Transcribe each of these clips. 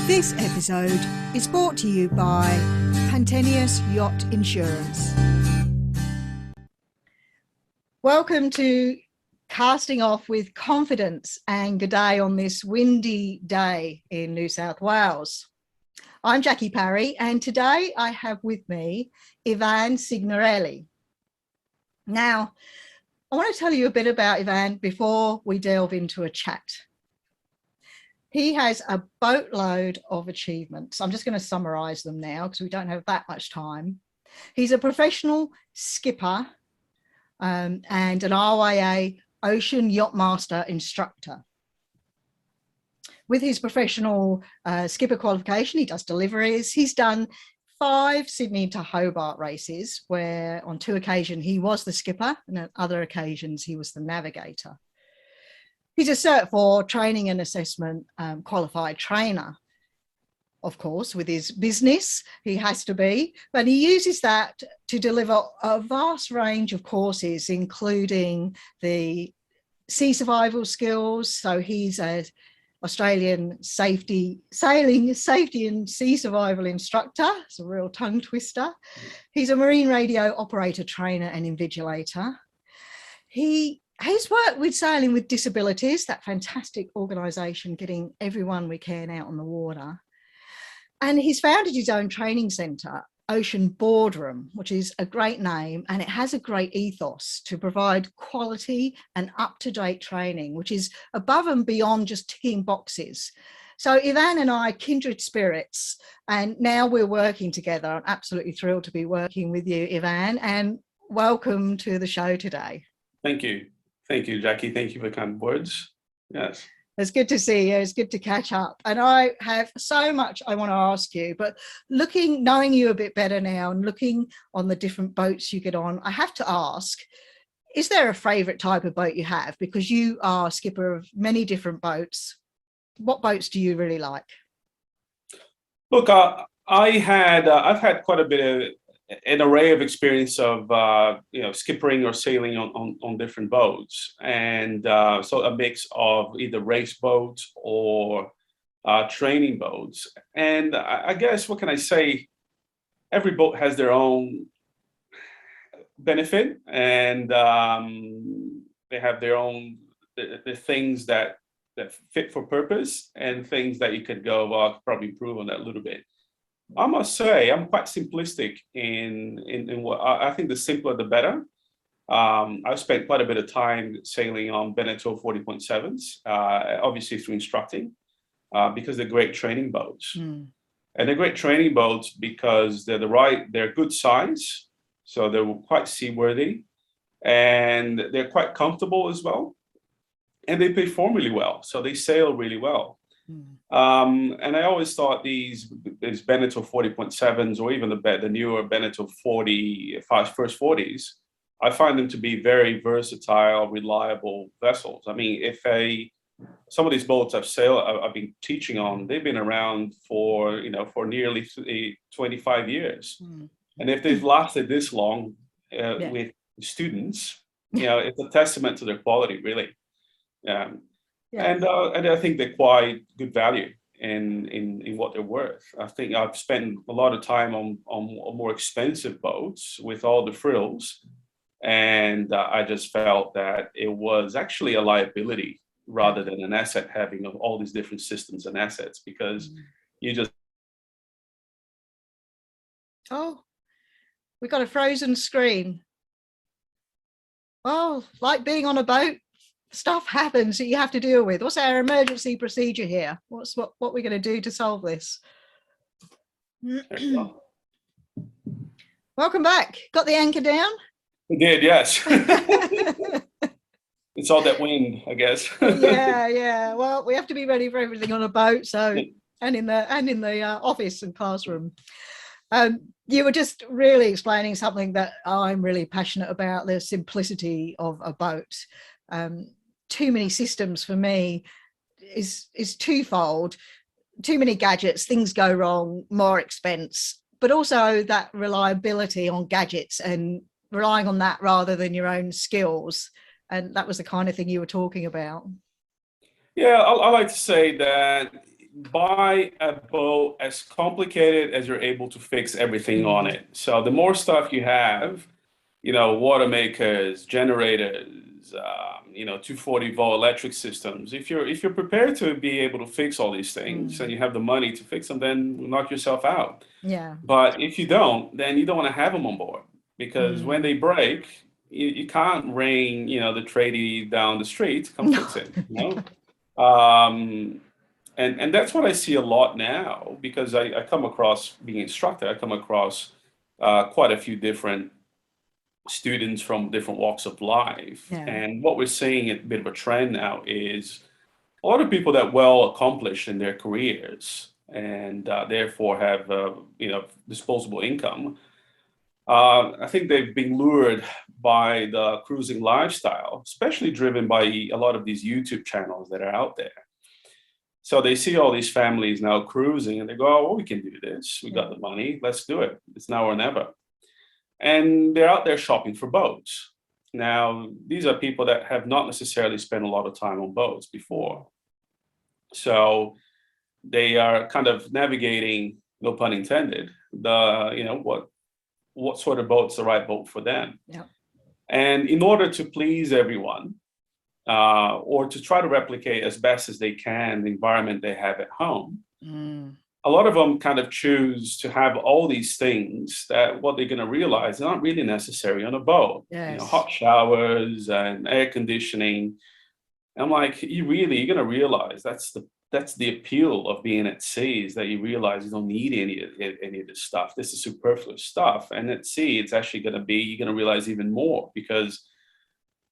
This episode is brought to you by Pantenius Yacht Insurance. Welcome to Casting Off with Confidence and good day on this windy day in New South Wales. I'm Jackie Parry, and today I have with me Ivan Signorelli. Now, I want to tell you a bit about Ivan before we delve into a chat. He has a boatload of achievements. I'm just going to summarize them now because we don't have that much time. He's a professional skipper and an RYA Ocean Yacht Master instructor. With his professional skipper qualification, he does deliveries. He's done 5 Sydney to Hobart races, where on 2 occasions he was the skipper and on other occasions he was the navigator. He's a Cert 4 training and assessment qualified trainer. Of course, with his business, he has to be, but he uses that to deliver a vast range of courses, including the sea survival skills. So he's an Australian sailing safety and sea survival instructor. It's a real tongue twister. He's a marine radio operator, trainer and invigilator. He's worked with Sailing with Disabilities, that fantastic organisation getting everyone we can out on the water. And he's founded his own training centre, Ocean Boardroom, which is a great name, and it has a great ethos to provide quality and up-to-date training, which is above and beyond just ticking boxes. So Ivan and I are kindred spirits, and now we're working together. I'm absolutely thrilled to be working with you, Ivan, and welcome to the show today. Thank you. Thank you, Jackie. Thank you for the kind words. Yes. It's good to see you. It's good to catch up. And I have so much I want to ask you, but knowing you a bit better now and looking on the different boats you get on, I have to ask, is there a favourite type of boat you have? Because you are skipper of many different boats. What boats do you really like? Look, I've had quite a bit of an array of experience of skippering or sailing on different boats, and so a mix of either race boats or training boats. And I guess, what can I say, every boat has their own benefit, and they have their own the things that fit for purpose, and things that you could go, well, I could probably improve on that a little bit. I must say I'm quite simplistic in what I think the simpler the better. I've spent quite a bit of time sailing on Beneteau 40.7s, obviously through instructing, because they're great training boats. And they're great training boats because they're good size, so they're quite seaworthy, and they're quite comfortable as well, and they perform really well, so they sail really well. And I always thought these Beneteau 40.7s, or even the newer Beneteau 45 first 40s, I find them to be very versatile, reliable vessels. I mean, some of these boats I've been teaching on, they've been around for nearly 25 years. And if they've lasted this long with students, it's a testament to their quality, really. And I think they're quite good value in what they're worth. I think I've spent a lot of time on more expensive boats with all the frills, and I just felt that it was actually a liability rather than an asset, having all these different systems and assets, because you just... Oh, we got a frozen screen. Oh, like being on a boat. Stuff happens that you have to deal with. What's our emergency procedure here? What we're going to do to solve this? Welcome back. Got the anchor down? We did, yes. It's all that wind, I guess. Yeah. Well, we have to be ready for everything on a boat, so and in the office and classroom. You were just really explaining something that I'm really passionate about: the simplicity of a boat. Too many systems for me is twofold. Too many gadgets, things go wrong, more expense, but also that reliability on gadgets and relying on that rather than your own skills. And that was the kind of thing you were talking about. Yeah, I like to say that buy a boat as complicated as you're able to fix everything on it. So the more stuff you have, water makers, generators, 240-volt electric systems. If you're prepared to be able to fix all these things and you have the money to fix them, then knock yourself out. Yeah. But if you don't, then you don't want to have them on board, because when they break, you can't ring, the tradie down the street to come fix it. And that's what I see a lot now, because I come across, being an instructor, I come across quite a few different students from different walks of life. Yeah. And what we're seeing, a bit of a trend now, is a lot of people that well accomplished in their careers and therefore have disposable income. I think they've been lured by the cruising lifestyle, especially driven by a lot of these YouTube channels that are out there. So they see all these families now cruising and they go, oh, well, we can do this. We got the money. Let's do it. It's now or never. And they're out there shopping for boats. Now, these are people that have not necessarily spent a lot of time on boats before. So they are kind of navigating, no pun intended, what sort of boat's the right boat for them. Yeah. And in order to please everyone, or to try to replicate as best as they can the environment they have at home, a lot of them kind of choose to have all these things that what they're going to realize are not really necessary on a boat. Yes. Hot showers and air conditioning. I'm like, you're going to realize that's the appeal of being at sea, is that you realize you don't need any of this stuff. This is superfluous stuff. And at sea, it's actually you're going to realize even more, because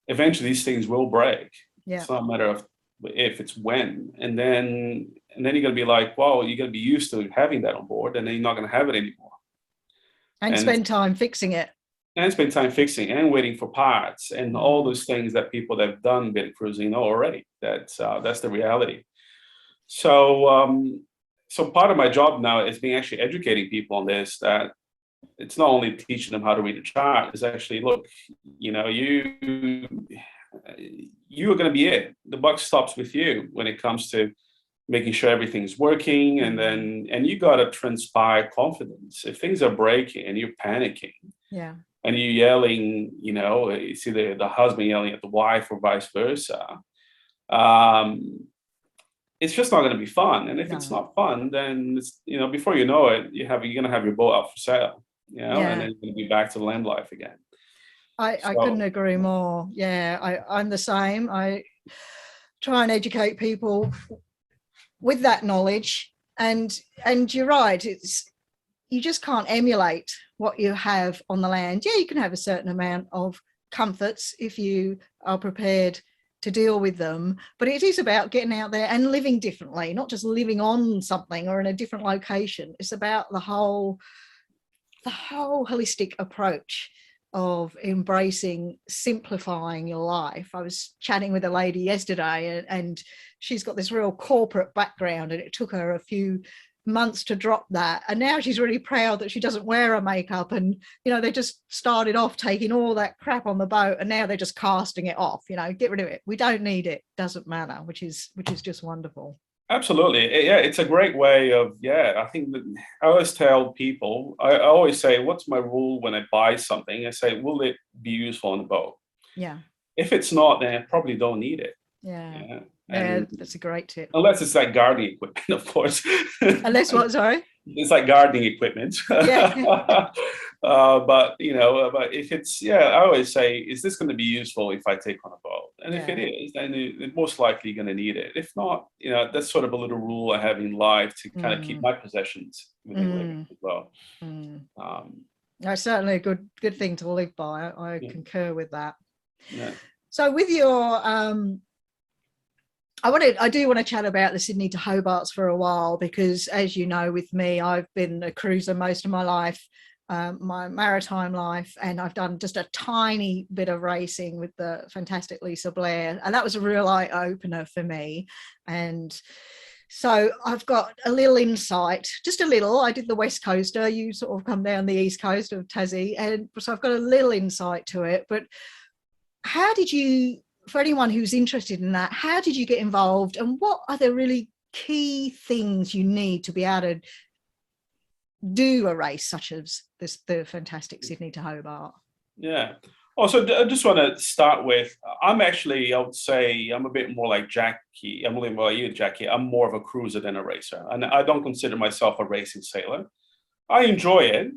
eventually these things will break. Yeah. It's not a matter of if, it's when. And then you're going to be like, well, you're going to be used to having that on board, and then you're not going to have it anymore. And spend time fixing it. And spend time fixing and waiting for parts and all those things that people that have done bit cruising know already. That's the reality. So part of my job now is being actually educating people on this, that it's not only teaching them how to read a chart, it's actually, look, you are going to be it. The buck stops with you when it comes to making sure everything's working, and you got to transpire confidence. If things are breaking and you're panicking, and you're yelling, you see the husband yelling at the wife or vice versa, it's just not going to be fun. And if it's not fun, then it's, before you know it, you're going to have your boat out for sale, and then you're going to be back to land life again. I couldn't agree more. Yeah, I'm the same. I try and educate people with that knowledge, and you're right. You just can't emulate what you have on the land. Yeah, you can have a certain amount of comforts if you are prepared to deal with them, but it is about getting out there and living differently, not just living on something or in a different location. It's about the whole holistic approach of embracing, simplifying your life. I was chatting with a lady yesterday, and she's got this real corporate background, and it took her a few months to drop that, and now she's really proud that she doesn't wear her makeup. And they just started off taking all that crap on the boat, and now they're just casting it off. Get rid of it, we don't need it, doesn't matter, which is just wonderful. Absolutely. Yeah, it's a great way of, I think that I always tell people, I always say, what's my rule when I buy something? I say, will it be useful on the boat? Yeah. If it's not, then I probably don't need it. Yeah, that's a great tip. Unless it's like gardening equipment, of course. Unless what, sorry? It's like gardening equipment. Yeah. But if it's, I always say, is this going to be useful if I take on a boat? And if it is, then it's most likely going to need it. If not, that's sort of a little rule I have in life to kind of keep my possessions within living as well. That's certainly a good thing to live by. I concur with that. Yeah. So with your I do want to chat about the Sydney to Hobarts for a while, because as you know, with me, I've been a cruiser most of my life, my maritime life, and I've done just a tiny bit of racing with the fantastic Lisa Blair, and that was a real eye-opener for me. And so I've got a little insight, just a little. I did the West Coaster, you sort of come down the East Coast of Tassie, and so I've got a little insight to it. But how did you, for anyone who's interested in that, how did you get involved, and what are the really key things you need to be able to do a race such as the fantastic Sydney to Hobart? Yeah. Also, I just want to start with, I would say I'm a bit more like Jackie. I'm a little more like you, Jackie. I'm more of a cruiser than a racer. And I don't consider myself a racing sailor. I enjoy it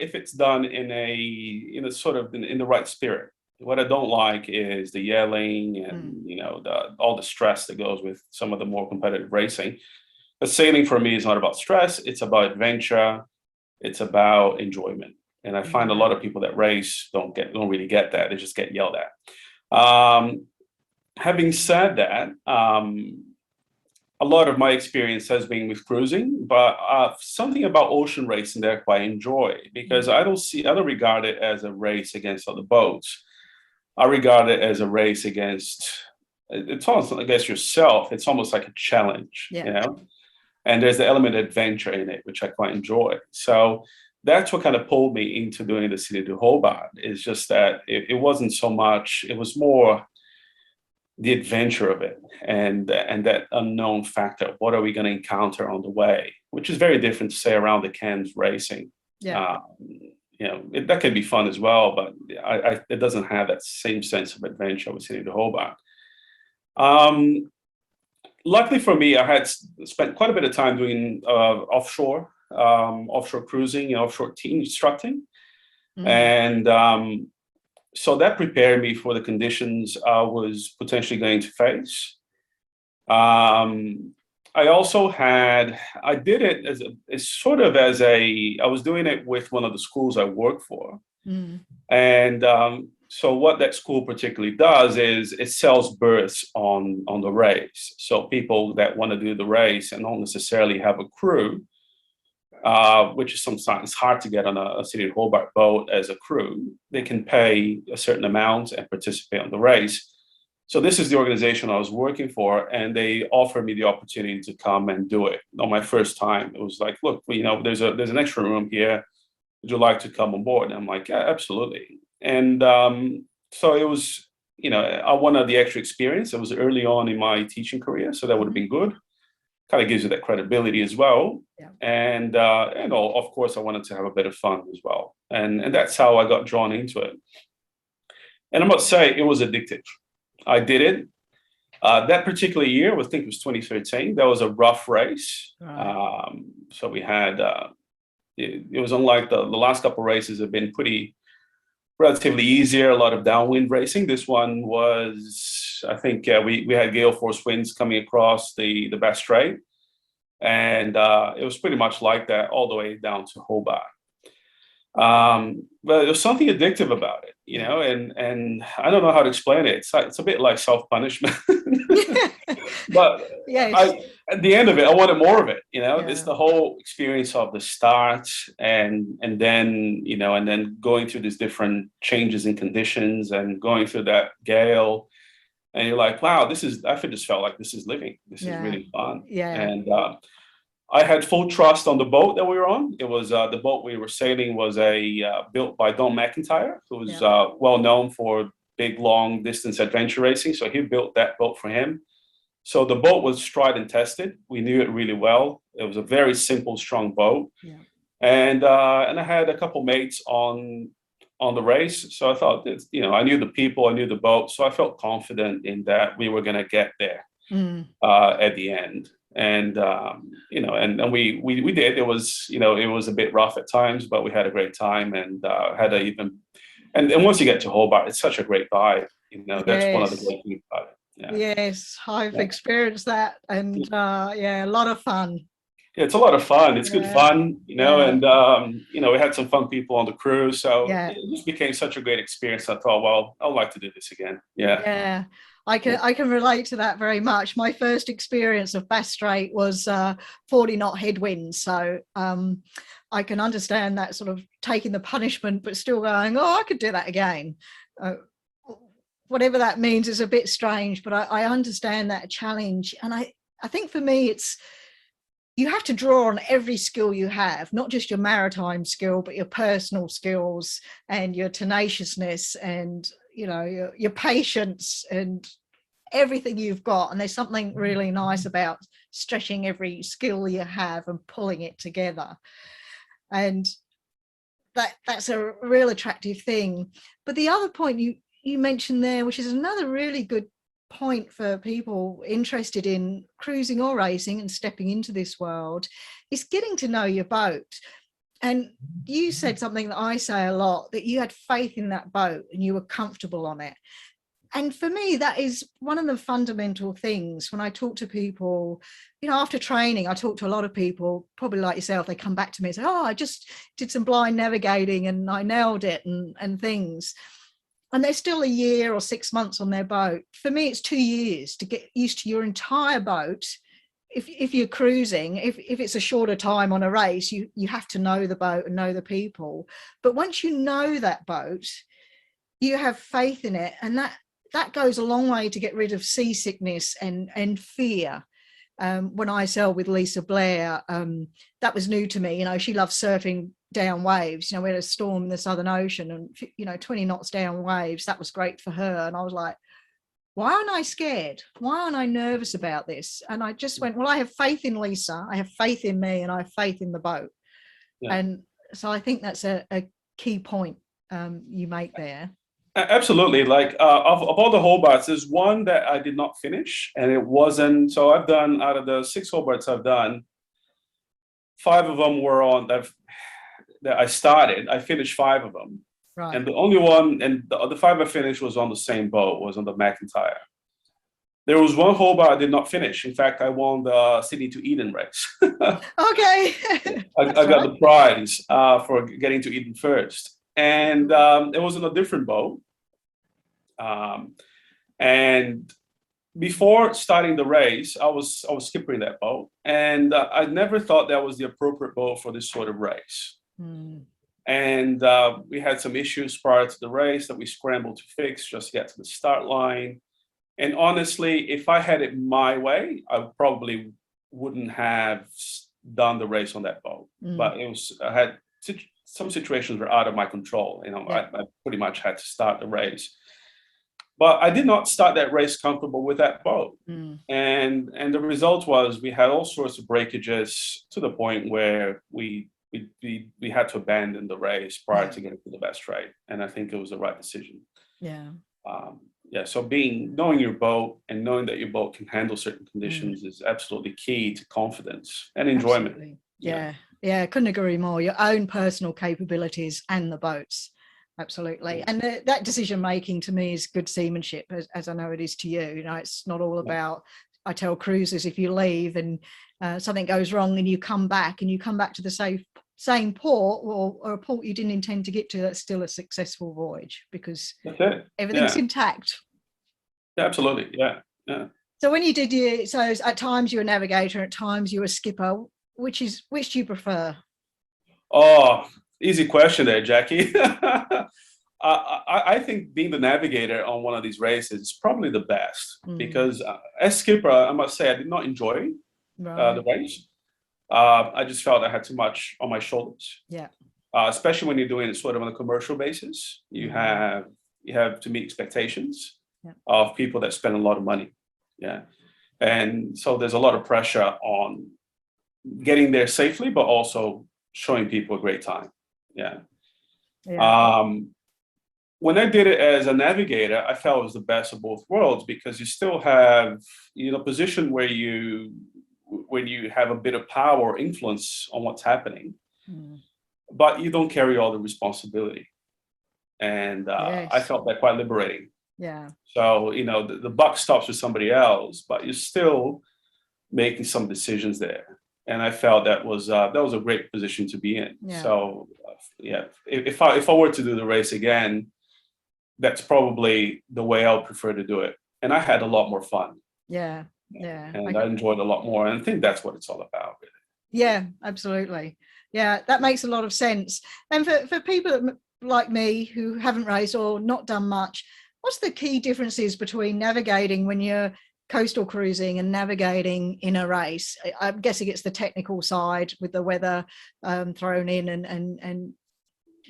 if it's done in a sort of in the right spirit. What I don't like is the yelling and all the stress that goes with some of the more competitive racing. But sailing for me is not about stress. It's about adventure. It's about enjoyment. And I find a lot of people that race don't really get that. They just get yelled at. Having said that, a lot of my experience has been with cruising, but something about ocean racing that I quite enjoy, because I don't regard it as a race against other boats. I regard it as a race it's almost against yourself. It's almost like a challenge, and there's the element of adventure in it, which I quite enjoy. So that's what kind of pulled me into doing the Sydney to Hobart. Is just that it wasn't so much, it was more the adventure of it and that unknown factor of what are we going to encounter on the way, which is very different to say around the Cairns racing. That can be fun as well, but it doesn't have that same sense of adventure with Sydney to Hobart. Luckily for me, I had spent quite a bit of time doing offshore cruising and offshore team instructing. And so that prepared me for the conditions I was potentially going to face. I did it I was doing it with one of the schools I work for. And so what that school particularly does is it sells berths on the race. So people that want to do the race and don't necessarily have a crew, which is sometimes hard to get on a Sydney to Hobart boat as a crew, they can pay a certain amount and participate on the race. So this is the organization I was working for, and they offered me the opportunity to come and do it. On my first time, it was like, look, there's an extra room here. Would you like to come on board? And I'm like, yeah, absolutely. And so it was, I wanted the extra experience. It was early on in my teaching career, so that would have been good. Kind of gives you that credibility as well. Yeah. And of course, I wanted to have a bit of fun as well. And that's how I got drawn into it. And I must say, it was addictive. I did it. That particular year, I think it was 2013, that was a rough race. Right. So we had, it was unlike the last couple of races have been relatively easier, a lot of downwind racing. This one was, I think we had gale force winds coming across the Bass Strait. And it was pretty much like that all the way down to Hobart. But there was something addictive about it, and I don't know how to explain it. It's a bit like self-punishment. But at the end of it, I wanted more of it. It's the whole experience of the start and then going through these different changes in conditions and going through that gale, and you're like, wow, I just felt like this is living. This is really fun. And I had full trust on the boat that we were on. It was the boat we were sailing was built by Don McIntyre, who was well known for big, long distance adventure racing. So he built that boat for him. So the boat was tried and tested. We knew it really well. It was a very simple, strong boat. Yeah. And I had a couple mates on the race. So I thought, I knew the people, I knew the boat. So I felt confident in that we were going to get there at the end. And and we did. It was it was a bit rough at times, but we had a great time and and once you get to Hobart, it's such a great vibe. That's one of the great things about it. Yeah. Yes, I've experienced that, and a lot of fun. Yeah, it's a lot of fun. It's good fun, and we had some fun people on the cruise, so it just became such a great experience. I thought, well, I'd like to do this again. Yeah. I can relate to that very much. My first experience of Bass Strait was 40-knot headwinds, so I can understand that sort of taking the punishment, but still going, oh, I could do that again. Whatever that means is a bit strange, but I understand that challenge. And I think for me, it's you have to draw on every skill you have, not just your maritime skill, but your personal skills and your tenaciousness and your patience and everything you've got. And there's something really nice about stretching every skill you have and pulling it together. And that's a real attractive thing. But the other point you mentioned there, which is another really good point for people interested in cruising or racing and stepping into this world, is getting to know your boat. And you said something that I say a lot, that you had faith in that boat and you were comfortable on it. And for me, that is one of the fundamental things when I talk to people, you know, after training, I talk to a lot of people, probably like yourself, they come back to me and say, oh, I just did some blind navigating and I nailed it and things. And they're still a year or 6 months on their boat. For me, it's 2 years to get used to your entire boat. If you're cruising, if it's a shorter time on a race, you have to know the boat and know the people. But once you know that boat, you have faith in it. And that goes a long way to get rid of seasickness and fear. When I sailed with Lisa Blair, that was new to me. You know, she loves surfing down waves. You know, we had a storm in the Southern Ocean and, you know, 20 knots down waves. That was great for her. And I was like, why aren't I scared? Why aren't I nervous about this? And I just went, well, I have faith in Lisa. I have faith in me and I have faith in the boat. Yeah. And so I think that's a key point you make there. Absolutely. Like of all the Hobarts, there's one that I did not finish, and it wasn't. So I've done, out of the 6 Hobarts I've done, 5 of them were on that I started. I finished 5 of them. Right. And the only one, and the other 5 I finished was on the same boat, was on the McIntyre. There was one Hobart I did not finish. In fact, I won the Sydney to Eden race. Okay. I got the prize for getting to Eden first. And it was on a different boat. And before starting the race, I was skippering that boat. And I never thought that was the appropriate boat for this sort of race. And we had some issues prior to the race that we scrambled to fix just to get to the start line. And honestly, if I had it my way, I probably wouldn't have done the race on that boat. But I had some situations were out of my control. You know, yeah. I pretty much had to start the race. But I did not start that race comfortable with that boat. And the result was we had all sorts of breakages to the point where we had to abandon the race prior to getting to the best straight. And I think it was the right decision. Yeah. So knowing your boat and knowing that your boat can handle certain conditions is absolutely key to confidence and enjoyment. Absolutely. Yeah, couldn't agree more. Your own personal capabilities and the boats. Absolutely. And that decision making to me is good seamanship, as I know it is to you. You know, it's not all about, I tell cruisers, if you leave and something goes wrong and you come back to the same port or a port you didn't intend to get to, that's still a successful voyage because everything's intact. Yeah, absolutely. Yeah. So when you did so at times you were a navigator, at times you were a skipper. Which do you prefer? Oh, easy question there, Jackie. I think being the navigator on one of these races is probably the best because as skipper, I must say I did not enjoy the race. I just felt I had too much on my shoulders. Yeah. Especially when you're doing it sort of on a commercial basis, you have to meet expectations of people that spend a lot of money. Yeah. And so there's a lot of pressure on getting there safely, but also showing people a great time. Yeah. When I did it as a navigator, I felt it was the best of both worlds because you still have, a position where when you have a bit of power or influence on what's happening, but you don't carry all the responsibility. And I felt that quite liberating. Yeah. So, the buck stops with somebody else, but you're still making some decisions there. And I felt that was a great position to be in. Yeah. So, if I were to do the race again, that's probably the way I would prefer to do it. And I had a lot more fun. Yeah. And I enjoyed a lot more. And I think that's what it's all about, really. Yeah, absolutely. Yeah, that makes a lot of sense. And for people like me who haven't raced or not done much, what's the key differences between navigating when you're coastal cruising and navigating in a race? I'm guessing it's the technical side with the weather thrown in and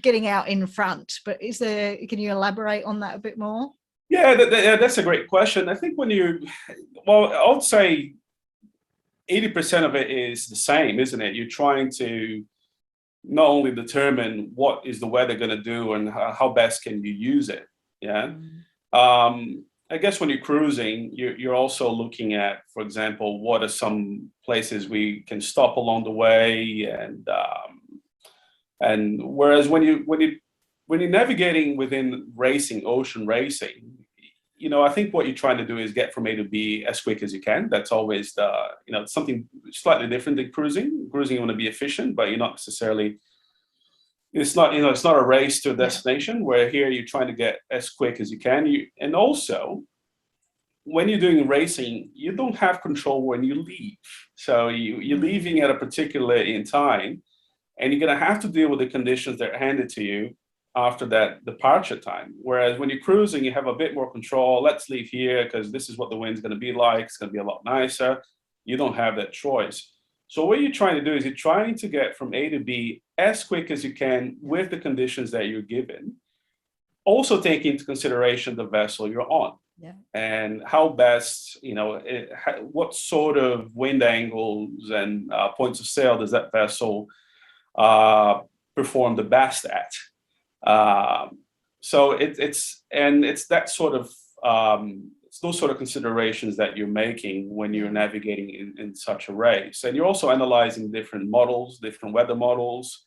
getting out in front, but can you elaborate on that a bit more? Yeah, that's a great question. I think well, I would say 80% of it is the same, isn't it? You're trying to not only determine what is the weather going to do and how best can you use it. Yeah. Mm. I guess when you're cruising, you're also looking at, for example, what are some places we can stop along the way, and whereas when you're navigating within racing, ocean racing, I think what you're trying to do is get from A to B as quick as you can. That's always something slightly different than cruising. Cruising, you want to be efficient, but you're not necessarily. It's not a race to a Yeah. destination. Where here you're trying to get as quick as you can. And also when you're doing racing, you don't have control when you leave. So you're Mm. leaving at a particular in time, and you're going to have to deal with the conditions that are handed to you after that departure time. Whereas when you're cruising, you have a bit more control. Let's leave here because this is what the wind's going to be like. It's going to be a lot nicer. You don't have that choice. So what you're trying to do is you're trying to get from A to B as quick as you can with the conditions that you're given. Also taking into consideration the vessel you're on. Yeah. And how best, what sort of wind angles and points of sail does that vessel perform the best at? So it's that sort of it's those sort of considerations that you're making when you're navigating in such a race, and you're also analyzing different models, different weather models,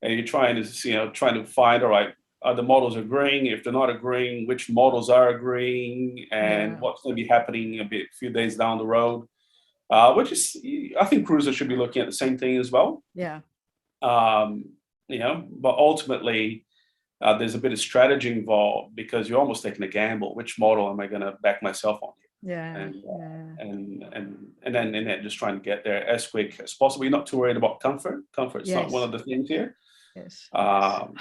and you're trying to find, all right, are the models agreeing? If they're not agreeing, which models are agreeing, and what's going to be happening a few days down the road? Which is, I think cruisers should be looking at the same thing as well. Yeah. But ultimately, there's a bit of strategy involved because you're almost taking a gamble. Which model am I going to back myself on? Yeah. And then just trying to get there as quick as possible. You're not too worried about comfort. Comfort's not one of the things here. Yes.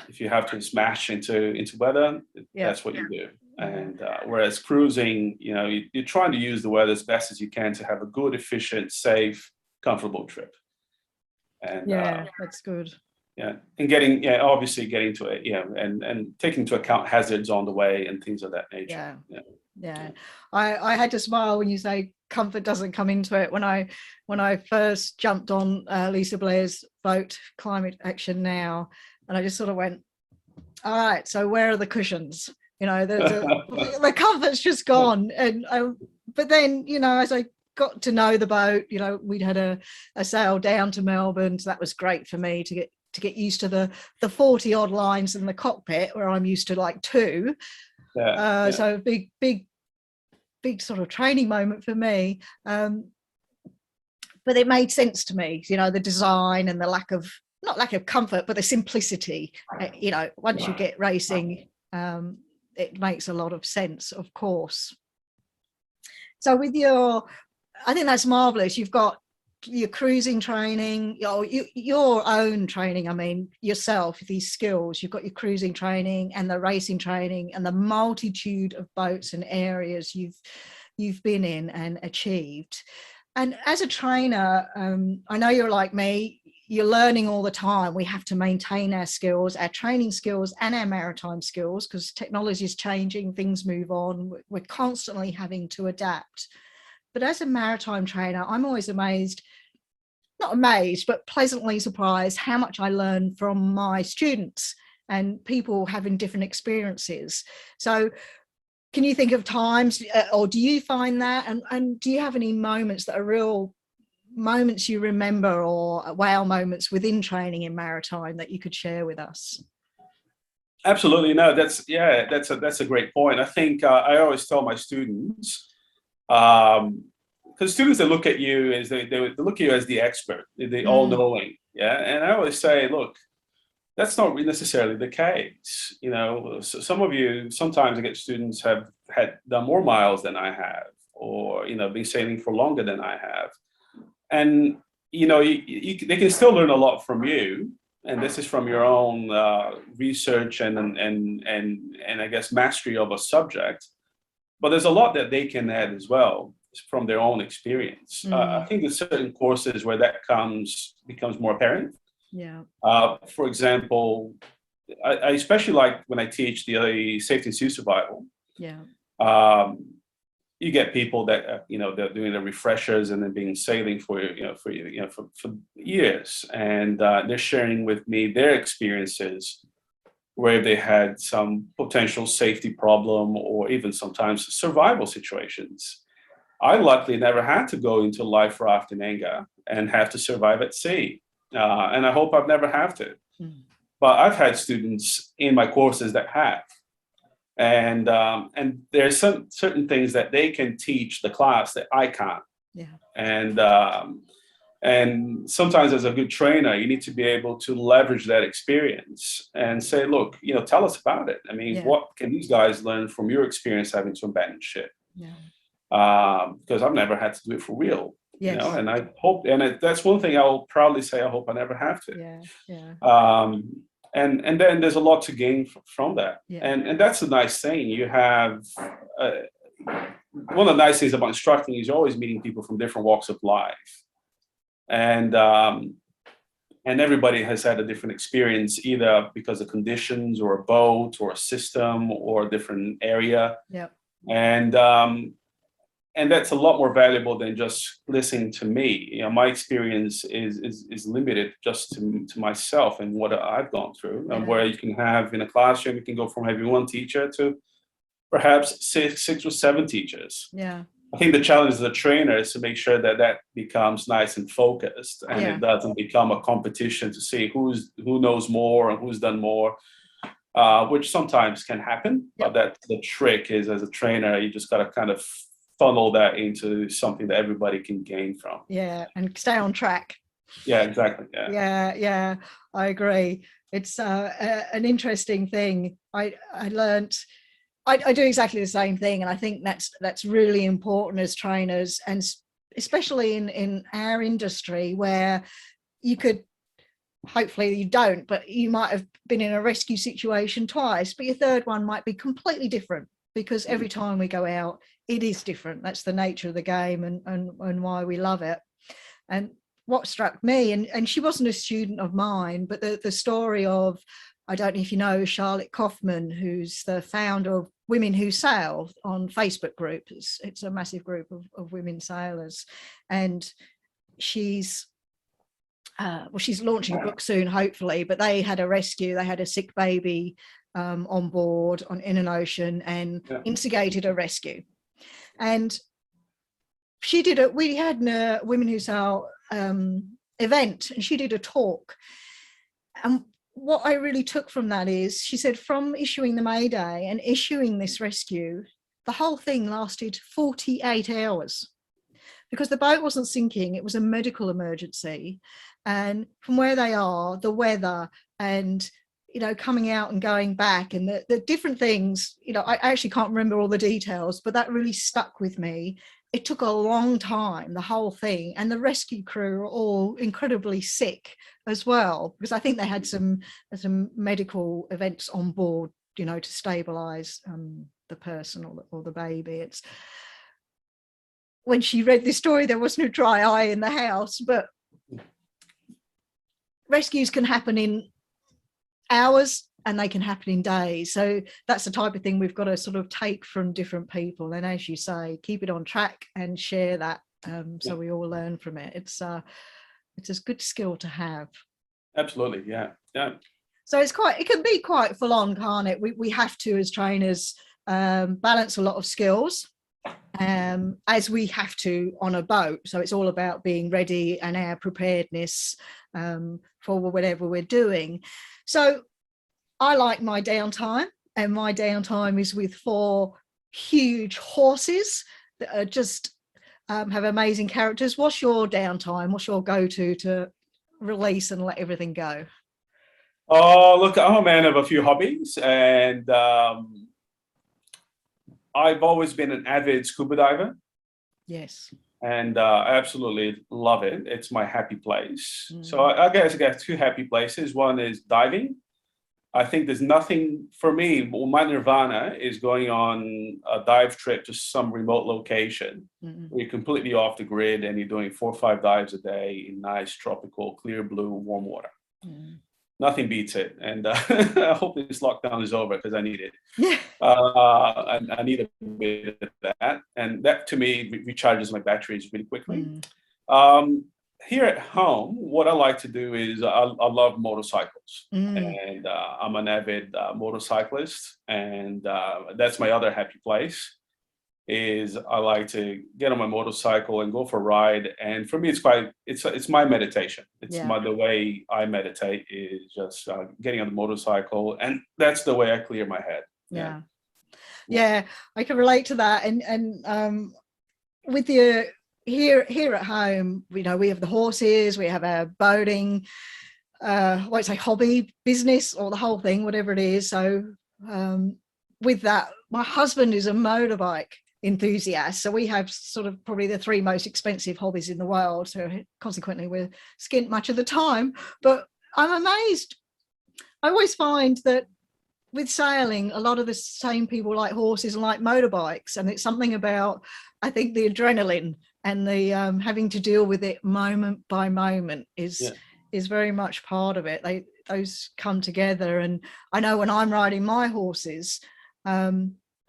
If you have to smash into weather, that's what you do. And whereas cruising, you're trying to use the weather as best as you can to have a good, efficient, safe, comfortable trip. And that's good. Yeah, and obviously getting to it, and taking into account hazards on the way and things of that nature. Yeah. I had to smile when you say comfort doesn't come into it. When I first jumped on Lisa Blair's boat, Climate Action Now, and I just sort of went, all right, so where are the cushions? The comfort's just gone. And but then, as I got to know the boat, we'd had a sail down to Melbourne, so that was great for me to get used to the 40 odd lines in the cockpit where I'm used to like 2. So big sort of training moment for me. But it made sense to me, the design and the not lack of comfort, but the simplicity. Once you get racing, it makes a lot of sense, of course. So with I think that's marvelous. You've got your cruising training, your own training, I mean, yourself, these skills. You've got your cruising training and the racing training and the multitude of boats and areas you've been in and achieved. And as a trainer, I know you're like me, you're learning all the time. We have to maintain our skills, our training skills and our maritime skills, because technology is changing, things move on. We're constantly having to adapt. But as a maritime trainer, I'm always not amazed, but pleasantly surprised how much I learn from my students and people having different experiences. So can you think of times, or do you find that? And do you have any moments that are real moments you remember, or wow moments within training in maritime that you could share with us? Absolutely. No, that's a great point. I think I always tell my students, because students, they look at you as they look at you as the expert, the all-knowing. And I always say, look, that's not necessarily the case. So some of you, sometimes I get students have done more miles than I have, or been sailing for longer than I have, and they can still learn a lot from you. And this is from your own research and I guess mastery of a subject. But there's a lot that they can add as well from their own experience. I think there's certain courses where that becomes more apparent. Yeah. For example, I especially like when I teach the safety and sea survival. Yeah. You get people that they're doing the refreshers and then being sailing for years, and they're sharing with me their experiences where they had some potential safety problem or even sometimes survival situations. I luckily never had to go into life raft in anger and have to survive at sea, and I hope I've never have to. Mm. But I've had students in my courses that have. And there's some certain things that they can teach the class that I can't. Yeah. And sometimes as a good trainer, you need to be able to leverage that experience and say, look, tell us about it. I mean, what can these guys learn from your experience having to abandon ship? Yeah. Because I've never had to do it for real. Yes. And I hope, that's one thing I will proudly say, I hope I never have to. Yeah. Yeah. And then there's a lot to gain from that. Yeah. And that's a nice thing. You have one of the nice things about instructing is you're always meeting people from different walks of life. And everybody has had a different experience, either because of conditions or a boat or a system or a different area. Yeah. And that's a lot more valuable than just listening to me. My experience is limited just to myself and what I've gone through. And where you can have in a classroom, you can go from having one teacher to perhaps six or seven teachers. Yeah. I think the challenge as a trainer is to make sure that becomes nice and focused, and it doesn't become a competition to see who knows more and who's done more. Which sometimes can happen, but that the trick is, as a trainer, you just got to kind of funnel that into something that everybody can gain from. Yeah, and stay on track. Yeah, exactly. Yeah, I agree. It's an interesting thing. I learned. I do exactly the same thing, and I think that's really important as trainers, and especially in our industry, where you could, hopefully you don't, but you might have been in a rescue situation twice, but your third one might be completely different, because every time we go out, it is different. That's the nature of the game, and why we love it. And what struck me, and she wasn't a student of mine, but the story of, I don't know if you know Charlotte Kaufman, who's the founder of Women Who Sail on Facebook group. It's a massive group of women sailors, and she's launching a book soon, hopefully. But they had a rescue. They had a sick baby on board in an ocean, and instigated a rescue. And she did we had a Women Who Sail event, and she did a talk. And what I really took from that is, she said, from issuing the Mayday and issuing this rescue, the whole thing lasted 48 hours, because the boat wasn't sinking. It was a medical emergency. And from where they are, the weather, and coming out and going back, and the different things, I actually can't remember all the details, but that really stuck with me. It took a long time, the whole thing, and the rescue crew were all incredibly sick as well, because I think they had some medical events on board, to stabilize the person or the baby. It's, when she read this story, there was no dry eye in the house, but rescues can happen in hours and they can happen in days. So that's the type of thing we've got to sort of take from different people, and as you say, keep it on track and share that, so we all learn from it. It's a good skill to have. Absolutely. Yeah. So it can be quite full on, can't it? We have to, as trainers, balance a lot of skills, as we have to on a boat. So it's all about being ready and our preparedness for whatever we're doing. So I like my downtime, and my downtime is with 4 huge horses that are just have amazing characters. What's your downtime? What's your go-to to release and let everything go? Oh, look, I'm a man of a few hobbies, and I've always been an avid scuba diver. Yes. And I absolutely love it. It's my happy place. So I guess I got 2 happy places. One is diving. I think there's nothing for me. My nirvana is going on a dive trip to some remote location where you're completely off the grid and you're doing 4 or 5 dives a day in nice, tropical, clear blue, warm water. nothing beats it. And I hope this lockdown is over because I need it. Yeah. I need a bit of that, and that to me recharges my batteries really quickly. Mm. Um, Here at home, what I like to do is I love motorcycles, Mm. and I'm an avid motorcyclist, and that's my other happy place. Is I like to get on my motorcycle and go for a ride, and for me, it's my meditation. It's Yeah. the way I meditate is just getting on the motorcycle, and that's the way I clear my head. Yeah. Yeah. Yeah. I can relate to that. And with your here at home, we have the horses, we have our boating, I won't say hobby, business, or the whole thing, whatever it is. So with that, my husband is a motorbike enthusiast, so we have sort of probably the three most expensive hobbies in the world, so consequently we're skint much of the time. But I'm amazed, I always find that with sailing, a lot of the same people like horses and like motorbikes, and it's something about, I think, the adrenaline and the having to deal with it moment by moment is very much part of it. Those come together, and I know when I'm riding my horses,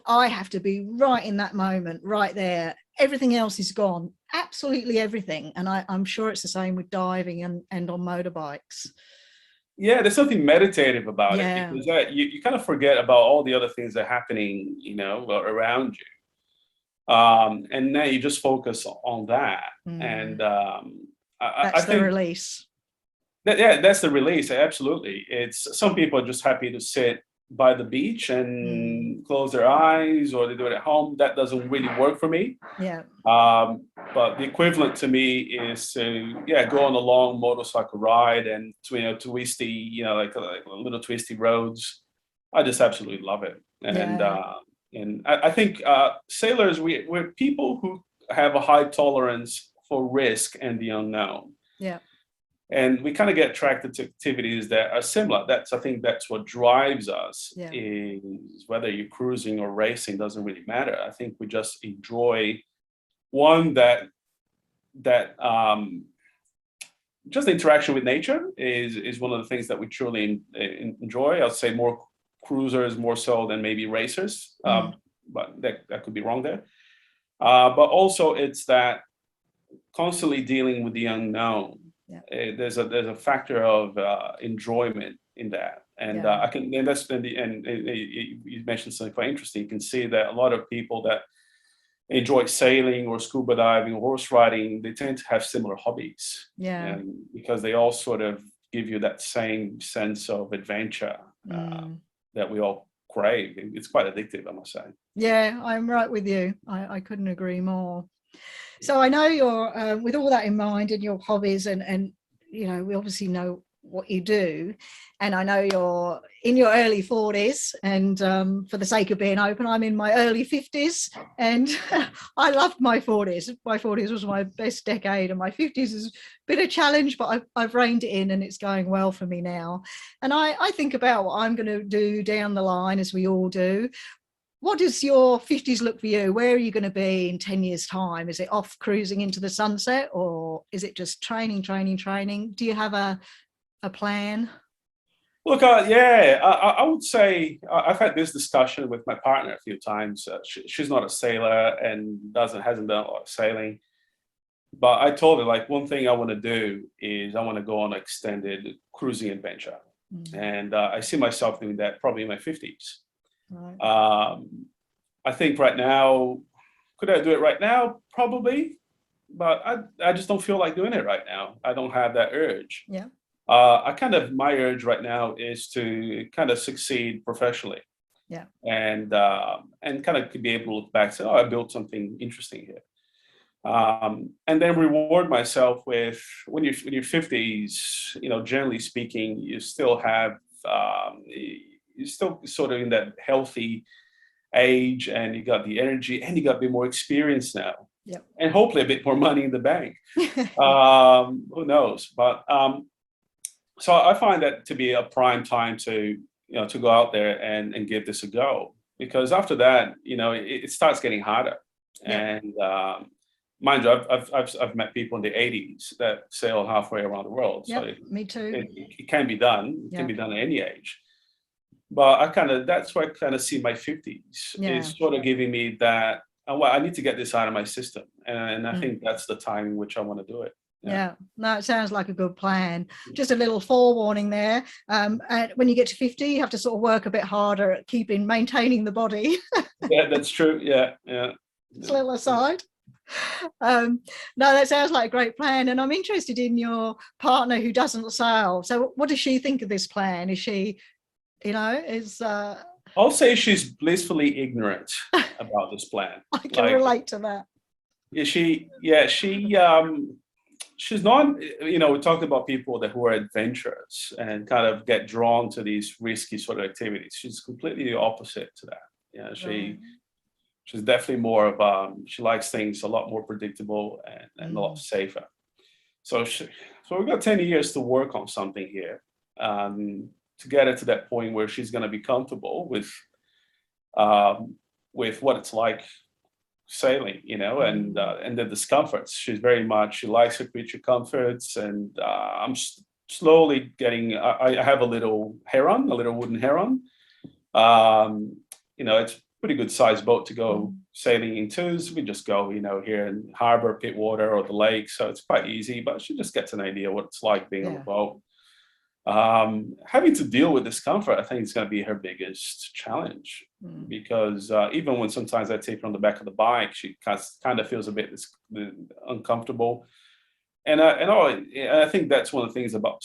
I have to be right in that moment, right there. Everything else is gone, absolutely everything. And I'm sure it's the same with diving and on motorbikes. Yeah, there's something meditative about it, Yeah. because you kind of forget about all the other things that are happening, around you. And now you just focus on that. And I That's the think release. that's the release. Absolutely. It's some people are just happy to sit by the beach and close their eyes, or they do it at home. That doesn't really work for me. Yeah. But the equivalent to me is to go on a long motorcycle ride and twisty, like little twisty roads. I just absolutely love it. And I think sailors, we're people who have a high tolerance for risk and the unknown. Yeah. And we kind of get attracted to activities that are similar. I think that's what drives us. Yeah. Is whether you're cruising or racing doesn't really matter. I think we just enjoy one that just the interaction with nature is one of the things that we truly enjoy. I'll say more cruisers more so than maybe racers, but that could be wrong there. But also it's that constantly dealing with the unknown. Yeah. There's a factor of enjoyment in that, and you mentioned something quite interesting. You can see that a lot of people that enjoy sailing or scuba diving or horse riding, they tend to have similar hobbies. Yeah. Because they all sort of give you that same sense of adventure that we all crave. It's quite addictive, I must say. Yeah, I'm right with you. I couldn't agree more. So I know you're, with all that in mind and your hobbies, and we obviously know what you do, and I know you're in your early 40s, and for the sake of being open, I'm in my early 50s, and I loved my 40s. My 40s was my best decade, and my 50s is a bit of a challenge, but I've reined it in and it's going well for me now. And I think about what I'm going to do down the line, as we all do. What does your 50s look for you? Where are you going to be in 10 years' time? Is it off cruising into the sunset, or is it just training? Do you have a plan? Look, I would say I've had this discussion with my partner a few times. She's not a sailor and hasn't done a lot of sailing. But I told her, like, one thing I want to do is I want to go on an extended cruising adventure. And I see myself doing that probably in my 50s. Right. I think right now, could I do it right now? Probably, but I just don't feel like doing it right now. I don't have that urge. Yeah. My urge right now is to kind of succeed professionally. Yeah. And kind of be able to look back and say, oh, I built something interesting here. And then reward myself with, when you're 50s, generally speaking, you still have, you're still sort of in that healthy age, and you got the energy, and you got a bit more experience now. Yep. And hopefully a bit more money in the bank. Who knows? But so I find that to be a prime time to go out there and give this a go, because after that, it starts getting harder. Yep. And mind you, I've met people in the 80s that sail halfway around the world. So Me too. it can be done. It can be done at any age. But that's why I kind of see my 50s. It's sort of giving me that, well, I need to get this out of my system. And I think that's the time in which I want to do it. Yeah, no, it sounds like a good plan. Just a little forewarning there. And when you get to 50, you have to sort of work a bit harder at maintaining the body. Yeah, that's true. Yeah. Just a little aside. No, that sounds like a great plan. And I'm interested in your partner who doesn't sail. So what does she think of this plan? Is she, I'll say she's blissfully ignorant about this plan. I can relate to that. She's not, we talked about people who are adventurous and kind of get drawn to these risky sort of activities. She's completely the opposite to that. She's definitely more of, she likes things a lot more predictable and a lot safer. So we've got 10 years to work on something here to get her to that point where she's going to be comfortable with what it's like sailing, and the discomforts. She likes her creature comforts, and I'm slowly getting. I have a little wooden heron. It's a pretty good sized boat to go sailing into. So we just go, here in harbor, Pittwater, or the lake. So it's quite easy, but she just gets an idea what it's like being on a boat. Having to deal with discomfort, I think, is going to be her biggest challenge, because even when sometimes I take her on the back of the bike, she kind of feels a bit uncomfortable. And I think that's one of the things about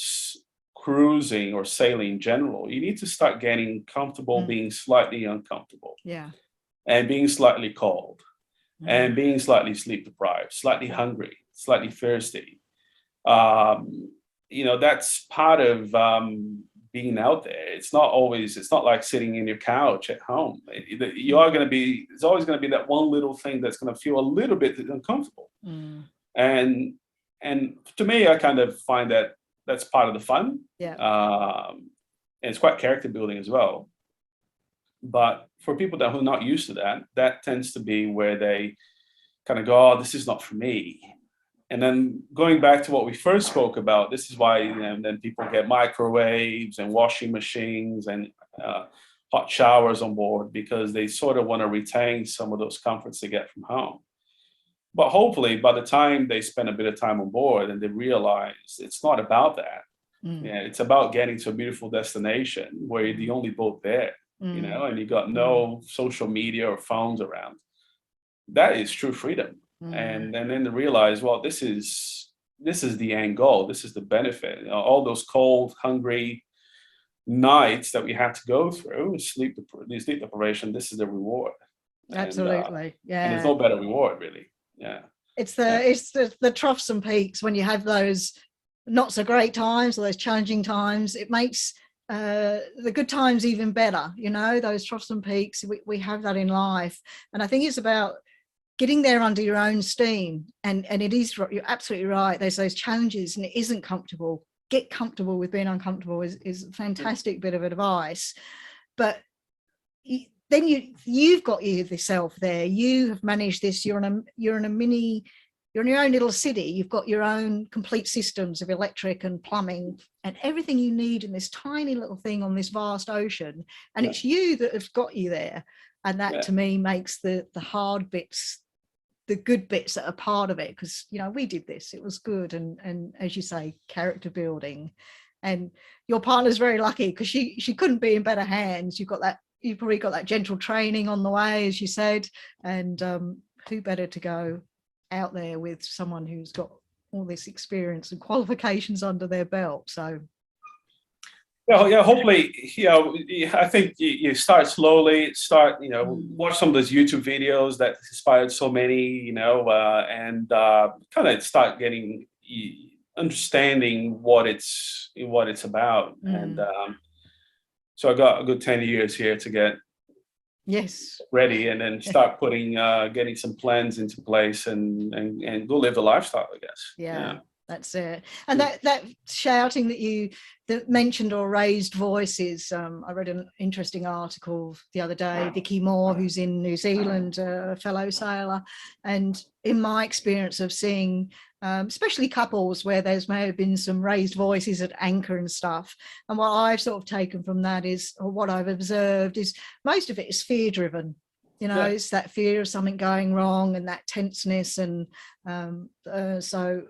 cruising or sailing in general. You need to start getting comfortable being slightly uncomfortable, and being slightly cold, and being slightly sleep deprived, slightly hungry, slightly thirsty. That's part of being out there. It's not like sitting in your couch at home. There's always going to be that one little thing that's going to feel a little bit uncomfortable. And to me, I kind of find that that's part of the fun. And it's quite character building as well. But for people that are not used to that tends to be where they kind of go, oh, this is not for me. And then going back to what we first spoke about, this is why then people get microwaves and washing machines and hot showers on board, because they sort of want to retain some of those comforts they get from home. But hopefully by the time they spend a bit of time on board and they realize it's not about that. It's about getting to a beautiful destination where you're the only boat there, and you got no social media or phones around. That is true freedom. And then they realize, well, this is the end goal. This is the benefit. All those cold, hungry nights that we have to go through, sleep deprivation. This is the reward. Absolutely, And there's no better reward, really. Yeah. It's the troughs and peaks when you have those not so great times or those challenging times. It makes the good times even better. Those troughs and peaks. We have that in life, and I think it's about getting there under your own steam, and it is, you're absolutely right, there's those challenges and it isn't comfortable. Get comfortable with being uncomfortable is a fantastic bit of advice. But then you've got yourself there, you have managed this, you're in your own little city, you've got your own complete systems of electric and plumbing and everything you need in this tiny little thing on this vast ocean, and it's you that has got you there. And that to me makes the hard bits, the good bits that are part of it, because we did this, it was good, and as you say, character building. And your partner's very lucky because she couldn't be in better hands. You probably got that gentle training on the way, as you said, and who better to go out there with someone who's got all this experience and qualifications under their belt. So hopefully, I think you start slowly, watch some of those YouTube videos that inspired so many, and kind of start getting, understanding what it's about. And so I got a good 10 years here to get ready, and then start putting, getting some plans into place and go live the lifestyle, I guess. Yeah. That's it. And that shouting that mentioned or raised voices. I read an interesting article the other day, Vicky Moore, who's in New Zealand, a fellow sailor. And in my experience of seeing, especially couples where there's may have been some raised voices at anchor and stuff. And what I've sort of taken from that is, or what I've observed is, most of it is fear driven. You know, it's that fear of something going wrong and that tenseness. And so,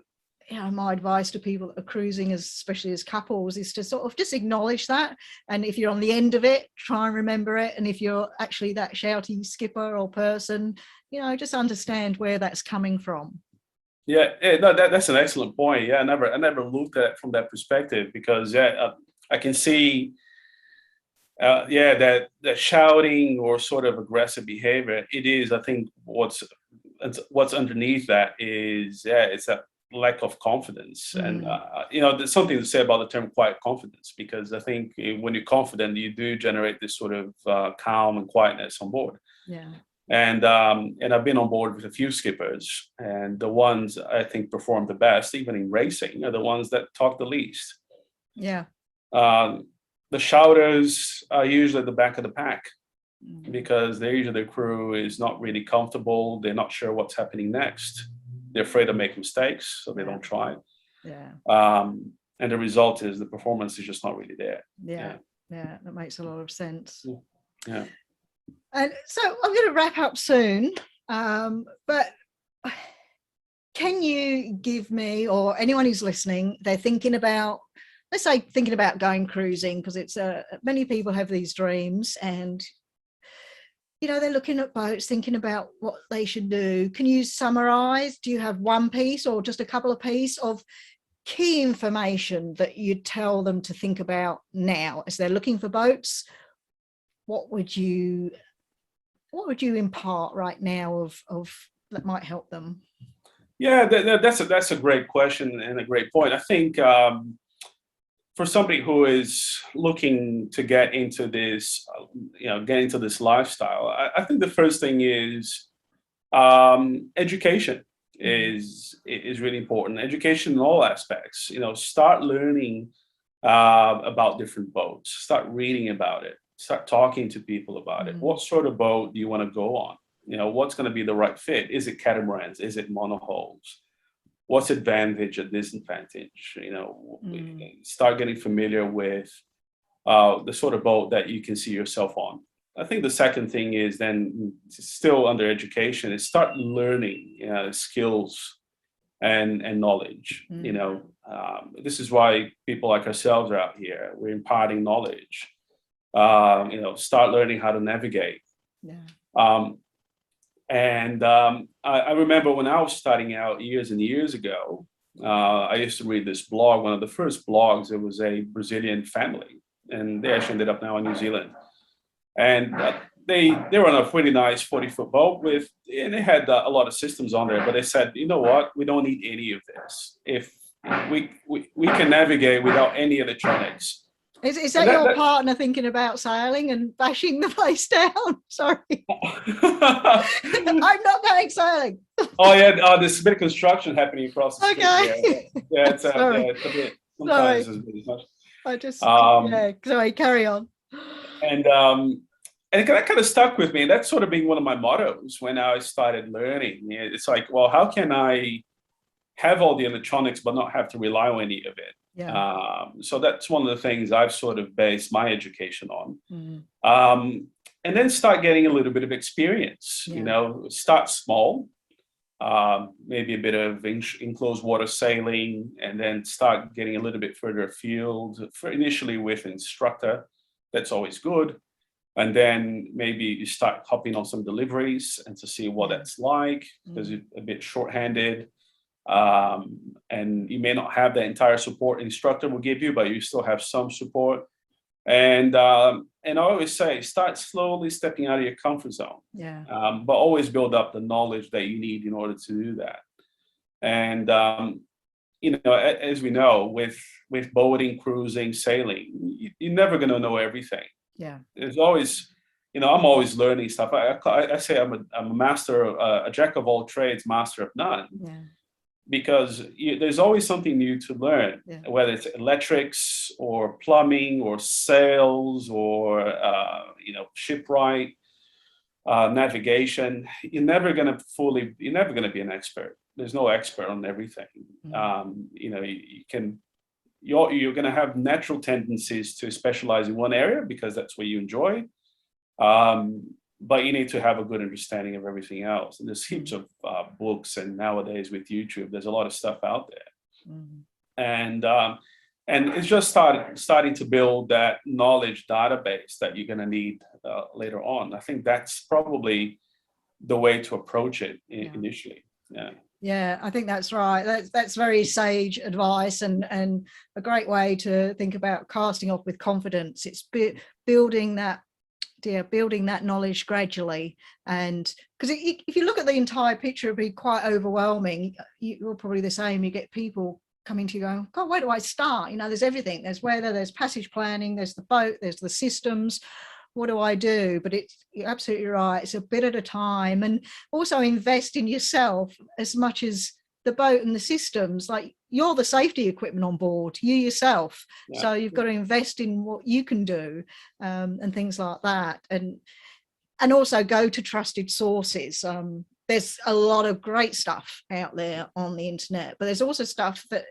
you know, my advice to people that are cruising, especially as couples, is to sort of just acknowledge that. And if you're on the end of it, try and remember it. And if you're actually that shouty skipper or person, you know, just understand where that's coming from. Yeah, no, that's an excellent point. Yeah, I never looked at it from that perspective, because I can see, that shouting or sort of aggressive behavior. It is, I think, what's underneath that is, it's that lack of confidence. And you know, there's something to say about the term quiet confidence, because I think when you're confident, you do generate this sort of calm and quietness on board. And I've been on board with a few skippers, and the ones I think perform the best, even in racing, are the ones that talk the least. The shouters are usually at the back of the pack, because the crew is not really comfortable. They're not sure what's happening next. They're afraid to make mistakes, so they don't try. And the result is the performance is just not really there. That makes a lot of sense. And so I'm going to wrap up soon, but can you give me, or anyone who's listening, they're thinking about, let's say thinking about going cruising, because it's many people have these dreams, and you know, they're looking at boats, thinking about what they should do. Can you summarize? Do you have one piece or just a couple of pieces of key information that you'd tell them to think about now as they're looking for boats? What would you impart right now of that might help them? Yeah, that's a great question and a great point. I think for somebody who is looking to get into this, get into this lifestyle, I think the first thing is education is really important. Education in all aspects. You know, start learning about different boats. Start reading about it. Start talking to people about it. What sort of boat do you want to go on? You know, what's going to be the right fit? Is it catamarans? Is it monohulls? What's advantage and disadvantage? You know, start getting familiar with the sort of boat that you can see yourself on. I think the second thing is then, still under education, is start learning skills and knowledge. You know, this is why people like ourselves are out here. We're imparting knowledge. Start learning how to navigate. I remember when I was starting out years and years ago, I used to read this blog, one of the first blogs. It was a Brazilian family, and they actually ended up now in New Zealand. And they were on a pretty nice 40-foot boat and they had a lot of systems on there. But they said, you know what, we don't need any of this. If we can navigate without any electronics. Is that your partner thinking about sailing and bashing the place down? Sorry. I'm not going sailing. There's a bit of construction happening across the street. It's a bit, sometimes it's a bit much. I just, sorry, carry on. And that kind of stuck with me. That's sort of been one of my mottos when I started learning. It's like, well, how can I have all the electronics but not have to rely on any of it? So that's one of the things I've sort of based my education on. And then start getting a little bit of experience. You know, start small, maybe a bit of enclosed water sailing, and then start getting a little bit further afield, initially with an instructor. That's always good. And then maybe you start hopping on some deliveries and to see what that's like, because you're a bit shorthanded. And you may not have the entire support instructor will give you, but you still have some support. And I always say, start slowly stepping out of your comfort zone. But always build up the knowledge that you need in order to do that. And as we know, with boating, cruising, sailing, you're never going to know everything. There's always, I'm always learning stuff. I say I'm a master, a jack of all trades, master of none. because there's always something new to learn, Yeah. whether it's electrics or plumbing or sales or shipwright, navigation. You're never going to be an expert. There's no expert on everything. You're going to have natural tendencies to specialize in one area because that's what you enjoy. But you need to have a good understanding of everything else. And there's heaps of books, and nowadays with YouTube, there's a lot of stuff out there. And it's just starting to build that knowledge database that you're going to need later on. I think that's probably the way to approach it initially. Yeah. Yeah, I think that's right. That's very sage advice, and a great way to think about casting off with confidence. It's building that knowledge gradually, and because if you look at the entire picture, it'd be quite overwhelming. You're probably the same. You get people coming to you going, God, where do I start? There's everything. There's weather, there's passage planning, there's the boat, there's the systems. What do I do? But you're absolutely right. It's a bit at a time, and also invest in yourself as much as the boat and the systems. Like, you're the safety equipment on board, you yourself. Yeah. So you've got to invest in what you can do, and things like that. And also go to trusted sources. There's a lot of great stuff out there on the internet, but there's also stuff that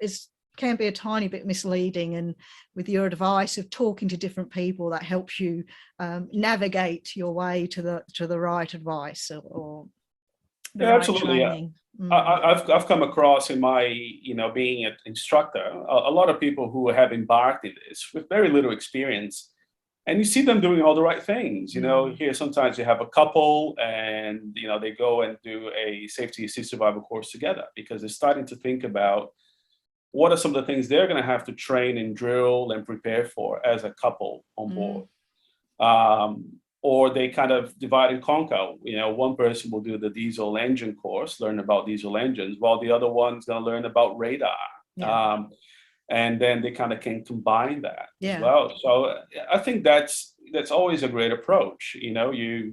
can be a tiny bit misleading, and with your advice of talking to different people, that helps you navigate your way to the right advice or the right absolutely training. I've come across in my being an instructor a lot of people who have embarked in this with very little experience, and you see them doing all the right things. Here sometimes you have a couple and they go and do a safety assist survival course together because they're starting to think about what are some of the things they're going to have to train and drill and prepare for as a couple on board. Or they kind of divide and conquer. One person will do the diesel engine course, learn about diesel engines, while the other one's going to learn about radar. Yeah. And then they kind of can combine that as well. So I think that's always a great approach. You're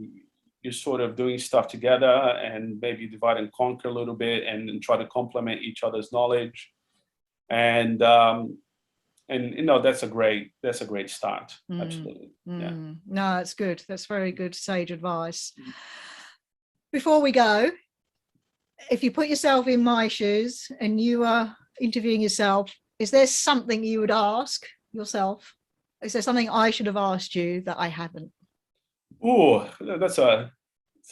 sort of doing stuff together and maybe divide and conquer a little bit and try to complement each other's knowledge. And that's a great start. Absolutely. Yeah. No, it's good. That's very good sage advice. Before we go, if you put yourself in my shoes and you are interviewing yourself, is there something you would ask yourself? Is there something I should have asked you that I haven't? Oh, that's a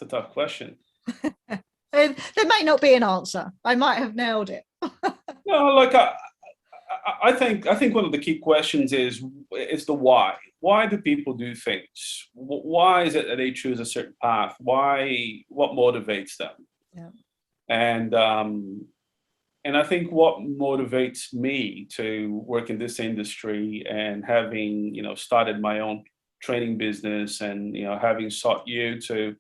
tough question. There may not be an answer. I might have nailed it. No, like I think one of the key questions is the why. Why do people do things? Why is it that they choose a certain path? Why? What motivates them? Yeah. And I think what motivates me to work in this industry and having started my own training business and having sought you to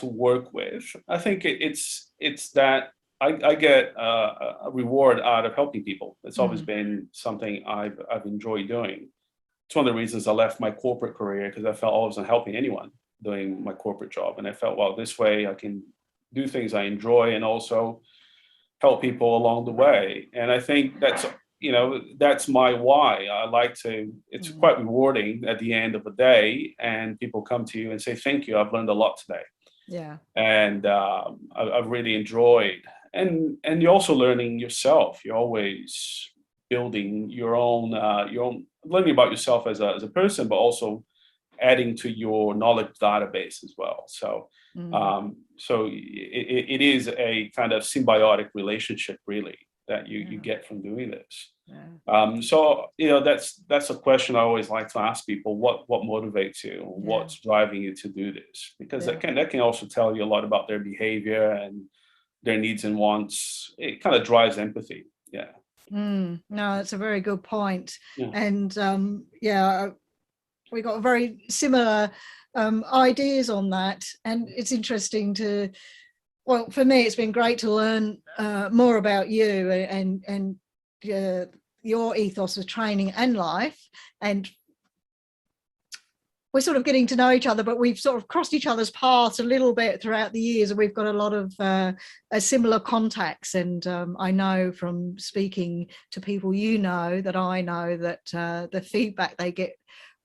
work with, I think it's that. I get a reward out of helping people. It's always been something I've enjoyed doing. It's one of the reasons I left my corporate career, because I felt I wasn't helping anyone doing my corporate job. And I felt, well, this way I can do things I enjoy and also help people along the way. And I think that's my why. I like to, it's quite rewarding at the end of the day, and people come to you and say, thank you, I've learned a lot today. Yeah. And I've really enjoyed. And you're also learning yourself. You're always building your own learning about yourself as a person, but also adding to your knowledge database as well. So, so it is a kind of symbiotic relationship, really, that you get from doing this. Yeah. So that's a question I always like to ask people: what motivates you? What's driving you to do this? Because that can also tell you a lot about their behavior and their needs and wants. It kind of drives empathy. Yeah. No, that's a very good point. Yeah. And we got very similar ideas on that. And it's interesting well, for me, it's been great to learn more about you and your ethos of training and life. And we're sort of getting to know each other, but we've sort of crossed each other's paths a little bit throughout the years, and we've got a lot of similar contacts. And I know from speaking to people that I know that the feedback they get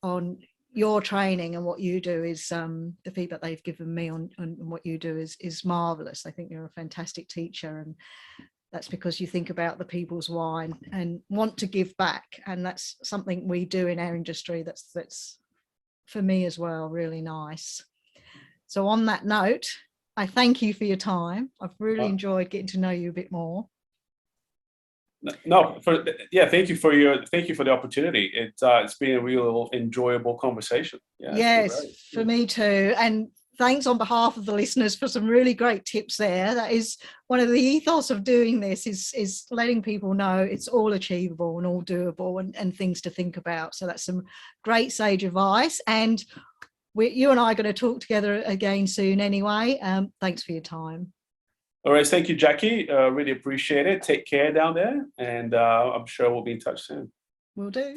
on your training and what you do is the feedback they've given me on what you do is marvelous. I think you're a fantastic teacher, and that's because you think about the people's why and want to give back, and that's something we do in our industry. That's for me as well, really nice. So on that note, I thank you for your time. I've really enjoyed getting to know you a bit more. No, thank you for the opportunity. It's been a real enjoyable conversation. Yes, for me too. And thanks on behalf of the listeners for some really great tips there. That is one of the ethos of doing this, is letting people know it's all achievable and all doable, and things to think about. So that's some great sage advice. And you and I are going to talk together again soon anyway. Thanks for your time. All right. Thank you, Jackie. Really appreciate it. Take care down there. And I'm sure we'll be in touch soon. Will do.